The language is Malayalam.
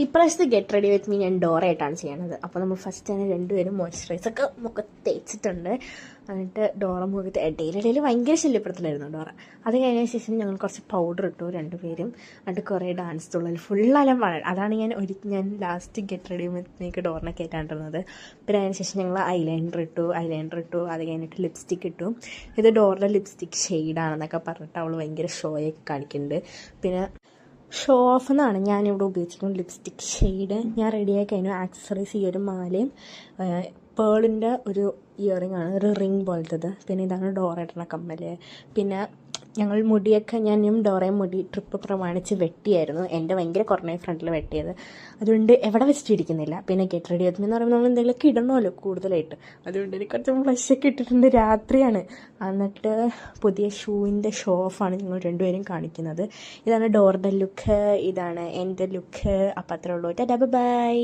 ഇപ്രാവശ്യത്തെ ഗെറ്റ് റെഡി വിത്ത് മീ ഞാൻ ഡോറയായിട്ടാണ് ചെയ്യണത്. അപ്പോൾ നമ്മൾ ഫസ്റ്റ് തന്നെ രണ്ടുപേരും മോയ്സ്ചറൈസൊക്കെ മുഖത്ത് തേച്ചിട്ടുണ്ട്. എന്നിട്ട് ഡോറ മുഖത്ത് ഇടയിലിടയിൽ ഭയങ്കര ശല്യപ്പെടുത്തലായിരുന്നു ഡോറ. അത് കഴിഞ്ഞ ശേഷം ഞങ്ങൾ കുറച്ച് പൗഡർ ഇട്ടു രണ്ടുപേരും. എന്നിട്ട് കുറേ ഡാൻസ് തുള്ളൽ ഫുള്ളെല്ലാം വളരെ അതാണ് ഞാൻ ലാസ്റ്റ് ഗെറ്റ് റെഡി വിത്ത് മീക്ക് ഡോറിനെ കയറ്റാണ്ടിരുന്നത്. പിന്നെ അതിന് ശേഷം ഞങ്ങൾ ഐലൈനർ ഇട്ടു. അത് കഴിഞ്ഞിട്ട് ലിപ്സ്റ്റിക് ഇട്ടു. ഇത് ഡോറിൻ്റെ ലിപ്സ്റ്റിക് ഷെയ്ഡാണെന്നൊക്കെ പറഞ്ഞിട്ട് അവൾ ഭയങ്കര ഷോയൊക്കെ കാണിക്കുന്നുണ്ട്. പിന്നെ ഷോ ഓഫ് എന്നാണ് ഞാനിവിടെ ഉപയോഗിച്ചിരിക്കുന്ന ലിപ്സ്റ്റിക് ഷെയ്ഡ്. ഞാൻ റെഡിയായി കഴിഞ്ഞു. ആക്സസറീസ് ഈ ഒരു മാലയും പേളിൻ്റെ ഒരു ഇയറിംഗ് ആണ്, ഒരു റിങ് പോലത്തത്. പിന്നെ ഇതാണ് ഡോറയിടുന്ന കമ്മൽ. പിന്നെ ഞങ്ങൾ മുടിയൊക്കെ ഞാനും ഡോറയും മുടി ട്രിപ്പ് പ്രമാണിച്ച് വെട്ടിയായിരുന്നു. എൻ്റെ ഭയങ്കര കുറഞ്ഞ ഫ്രണ്ടിൽ വെട്ടിയത്, അതുകൊണ്ട് എവിടെ വെച്ചിട്ടിരിക്കുന്നില്ല. പിന്നെ ഗെറ്റ് റെഡി വിത്ത് മീ എന്ന് പറയുമ്പോൾ നമ്മൾ എന്തെങ്കിലുമൊക്കെ ഇടണമല്ലോ കൂടുതലായിട്ട്, അതുകൊണ്ട് എനിക്ക് കുറച്ച് ഫ്ലഷൊക്കെ ഇട്ടിട്ടുണ്ട്. രാത്രിയാണ്. എന്നിട്ട് പുതിയ ഷൂവിൻ്റെ ഷോ ഓഫാണ് ഞങ്ങൾ രണ്ടുപേരും കാണിക്കുന്നത്. ഇതാണ് ഡോറിൻ്റെ ലുക്ക്, ഇതാണ് എൻ്റെ ലുക്ക്. അപ്പം അത്രേ ഉള്ളൂ. Tata bye.